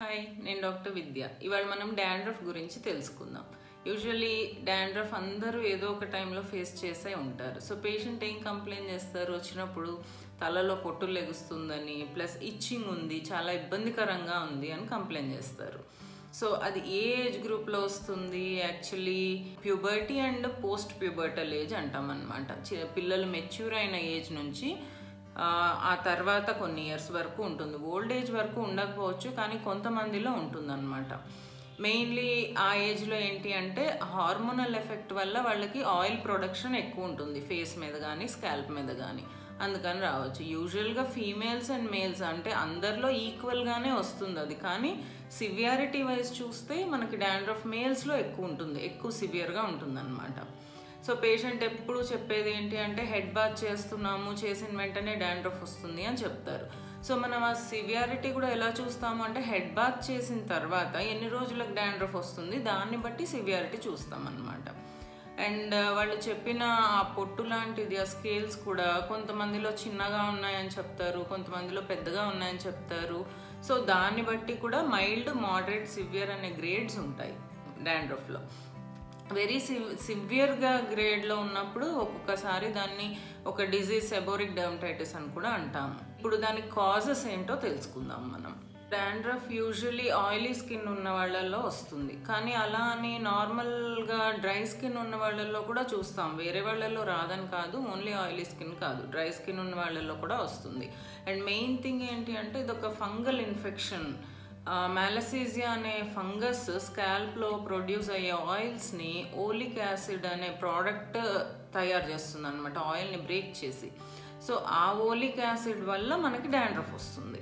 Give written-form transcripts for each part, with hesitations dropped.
Hi, నేను doctor విద్య. ఇవాళ మనం డాండ్రఫ్ గురించి తెలుసుకుందాం. యూజువల్లీ డాండ్రఫ్ అందరూ ఏదో ఒక టైంలో ఫేస్ చేసే ఉంటారు. సో పేషెంట్ ఏం కంప్లైంట్ చేస్తారు, వచ్చినప్పుడు తలలో పొట్టు లెగుస్తుందని, ప్లస్ ఇచ్చింగ్ ఉంది, చాలా ఇబ్బందికరంగా ఉంది అని కంప్లైంట్ చేస్తారు. సో అది ఏ ఏజ్ గ్రూప్లో వస్తుంది? Actually puberty and post pubertal age అంటాం అనమాట. పిల్లలు మెచ్యూర్ అయిన ఏజ్ నుంచి ఆ తర్వాత కొన్ని ఇయర్స్ వరకు ఉంటుంది. ఓల్డ్ ఏజ్ వరకు ఉండకపోవచ్చు, కానీ కొంతమందిలో ఉంటుందన్నమాట. మెయిన్లీ ఆ ఏజ్లో ఏంటి అంటే హార్మోనల్ ఎఫెక్ట్ వల్ల వాళ్ళకి ఆయిల్ ప్రొడక్షన్ ఎక్కువ ఉంటుంది ఫేస్ మీద కానీ స్కాల్ప్ మీద కానీ, అందుకని రావచ్చు. యూజువల్గా ఫీమేల్స్ అండ్ మేల్స్ అంటే అందరిలో ఈక్వల్గానే వస్తుంది అది, కానీ సివియారిటీ వైజ్ చూస్తే మనకి డాండ్రఫ్ మేల్స్లో ఎక్కువ ఉంటుంది, ఎక్కువ సివియర్గా ఉంటుంది అనమాట. సో పేషెంట్ ఎప్పుడు చెప్పేది ఏంటి అంటే హెడ్ బాత్ చేస్తున్నాము, చేసిన వెంటనే డాండ్రఫ్ వస్తుంది అని చెప్తారు. సో మనం ఆ సివియారిటీ కూడా ఎలా చూస్తాము అంటే హెడ్ బాత్ చేసిన తర్వాత ఎన్ని రోజులకు డాండ్రఫ్ వస్తుంది దాన్ని బట్టి సివియారిటీ చూస్తాం అన్నమాట. అండ్ వాళ్ళు చెప్పిన ఆ పొట్టు లాంటిది ఆ స్కేల్స్ కూడా కొంతమందిలో చిన్నగా ఉన్నాయని చెప్తారు, కొంతమందిలో పెద్దగా ఉన్నాయని చెప్తారు. సో దాన్ని బట్టి కూడా మైల్డ్, మోడరేట్, సివియర్ అనే గ్రేడ్స్ ఉంటాయి డాండ్రఫ్లో. వెరీ సివియర్గా గ్రేడ్లో ఉన్నప్పుడు ఒక్కొక్కసారి దాన్ని ఒక డిజీజ్ సెబోరిక్ డర్మటైటిస్ అని కూడా అంటాము. ఇప్పుడు దానికి కాజెస్ ఏంటో తెలుసుకుందాం మనం. డాండ్రఫ్ యూజువల్లీ ఆయిలీ స్కిన్ ఉన్న వాళ్ళల్లో వస్తుంది, కానీ అలా అని నార్మల్గా డ్రై స్కిన్ ఉన్న వాళ్ళల్లో కూడా చూస్తాం. వేరే వాళ్ళల్లో రాదని కాదు, ఓన్లీ ఆయిలీ స్కిన్ కాదు, డ్రై స్కిన్ ఉన్న వాళ్ళల్లో కూడా వస్తుంది. అండ్ మెయిన్ థింగ్ ఏంటి అంటే ఇది ఒక ఫంగల్ ఇన్ఫెక్షన్. మ్యాలసీజియా అనే ఫంగస్ స్కాల్ప్లో ప్రొడ్యూస్ అయ్యే ఆయిల్స్ని ఓలిక్ యాసిడ్ అనే ప్రోడక్ట్ తయారు చేస్తుంది అనమాట, ఆయిల్ని బ్రేక్ చేసి. సో ఆ ఓలిక్ యాసిడ్ వల్ల మనకి డాండ్రఫ్ వస్తుంది.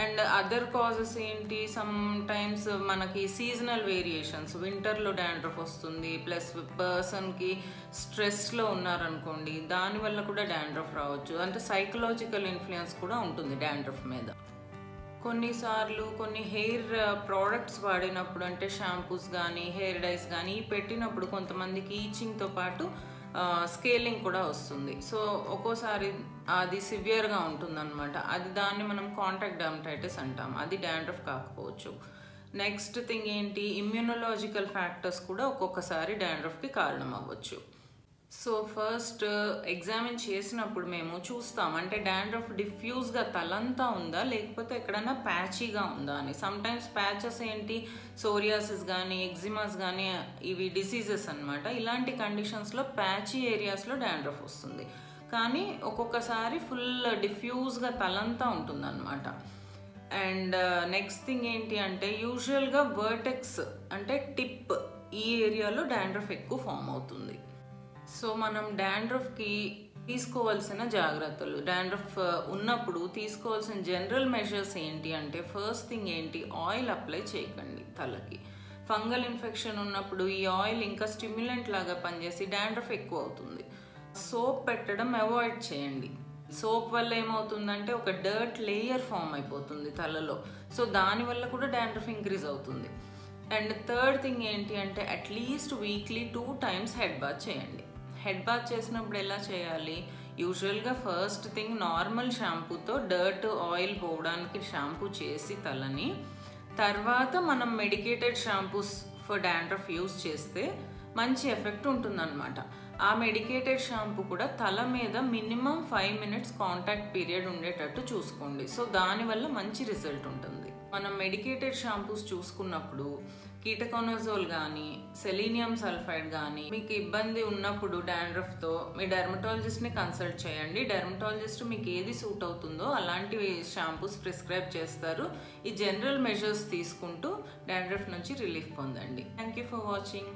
అండ్ అదర్ కాజెస్ ఏంటి, సమ్ టైమ్స్ మనకి సీజనల్ వేరియేషన్స్, వింటర్లో డాండ్రఫ్ వస్తుంది, ప్లస్ పర్సన్కి స్ట్రెస్లో ఉన్నారనుకోండి దానివల్ల కూడా డాండ్రఫ్ రావచ్చు. అంటే సైకలాజికల్ ఇన్ఫ్లుయెన్స్ కూడా ఉంటుంది డాండ్రఫ్ మీద. కొన్నిసార్లు కొన్ని హెయిర్ ప్రోడక్ట్స్ వాడినప్పుడు, అంటే షాంపూస్ కానీ హెయిర్ డైస్ కానీ పెట్టినప్పుడు కొంతమందికి ఈచింగ్తో పాటు స్కేలింగ్ కూడా వస్తుంది. సో ఒక్కోసారి అది సివియర్గా ఉంటుందన్నమాట. దాన్ని మనం కాంటాక్ట్ డర్మటైటిస్ అంటాం, అది డాండ్రఫ్ కాకపోవచ్చు. నెక్స్ట్ థింగ్ ఏంటి, ఇమ్యూనలాజికల్ ఫ్యాక్టర్స్ కూడా ఒక్కొక్కసారి డాండ్రఫ్కి కారణం అవ్వచ్చు. సో ఫస్ట్ ఎగ్జామిన్ చేసినప్పుడు మేము చూస్తాం అంటే డాండ్రఫ్ డిఫ్యూజ్గా తలంతా ఉందా లేకపోతే ఎక్కడైనా ప్యాచీగా ఉందా అని. సమ్టైమ్స్ ప్యాచెస్ ఏంటి, సోరియాసిస్ కానీ ఎగ్జిమాస్ కానీ ఇవి డిసీజెస్ అనమాట. ఇలాంటి కండిషన్స్లో ప్యాచీ ఏరియాస్లో డాండ్రఫ్ వస్తుంది, కానీ ఒక్కొక్కసారి ఫుల్ డిఫ్యూజ్గా తలంతా ఉంటుందన్నమాట. అండ్ నెక్స్ట్ థింగ్ ఏంటి అంటే యూజువల్గా వర్టెక్స్ అంటే టిప్, ఈ ఏరియాలో డాండ్రఫ్ ఎక్కువ ఫామ్ అవుతుంది. సో మనం డాండ్రఫ్కి తీసుకోవాల్సిన జాగ్రత్తలు, డాండ్రఫ్ ఉన్నప్పుడు తీసుకోవాల్సిన జనరల్ మెజర్స్ ఏంటి అంటే ఫస్ట్ థింగ్ ఏంటి, ఆయిల్ అప్లై చేయకండి తలకి. ఫంగల్ ఇన్ఫెక్షన్ ఉన్నప్పుడు ఈ ఆయిల్ ఇంకా స్టిమ్యులెంట్ లాగా పనిచేసి డాండ్రఫ్ ఎక్కువ అవుతుంది. సోప్ పెట్టడం అవాయిడ్ చేయండి. సోప్ వల్ల ఏమవుతుందంటే ఒక డర్ట్ లేయర్ ఫామ్ అయిపోతుంది తలలో, సో దానివల్ల కూడా డాండ్రఫ్ ఇంక్రీజ్ అవుతుంది. అండ్ థర్డ్ థింగ్ ఏంటి అంటే at least weekly 2 times head bath చేయండి. హెడ్ బాత్ చేసినప్పుడు ఎలా చేయాలి, యూజువల్గా ఫస్ట్ థింగ్ నార్మల్ షాంపూతో డర్ట్ ఆయిల్ పోవడానికి షాంపూ చేసి తలని, తర్వాత మనం medicated shampoos for dandruff use చేస్తే మంచి ఎఫెక్ట్ ఉంటుందన్నమాట. ఆ మెడికేటెడ్ షాంపూ కూడా తల మీద మినిమం 5 minutes కాంటాక్ట్ పీరియడ్ ఉండేటట్టు చూసుకోండి. సో దానివల్ల మంచి రిజల్ట్ ఉంటుంది. మనం మెడికేటెడ్ షాంపూస్ చూసుకున్నప్పుడు కీటకోనజోల్ కానీ సెలీనియం సల్ఫైడ్ కానీ మీకు ఇబ్బంది ఉన్నప్పుడు డాండ్రఫ్తో మీ డెర్మటాలజిస్ట్ని కన్సల్ట్ చేయండి. డెర్మటాలజిస్ట్ మీకు ఏది సూట్ అవుతుందో అలాంటి షాంపూస్ ప్రిస్క్రైబ్ చేస్తారు. ఈ జనరల్ మెజర్స్ తీసుకుంటూ డాండ్రఫ్ నుంచి రిలీఫ్ పొందండి. Thank you for watching.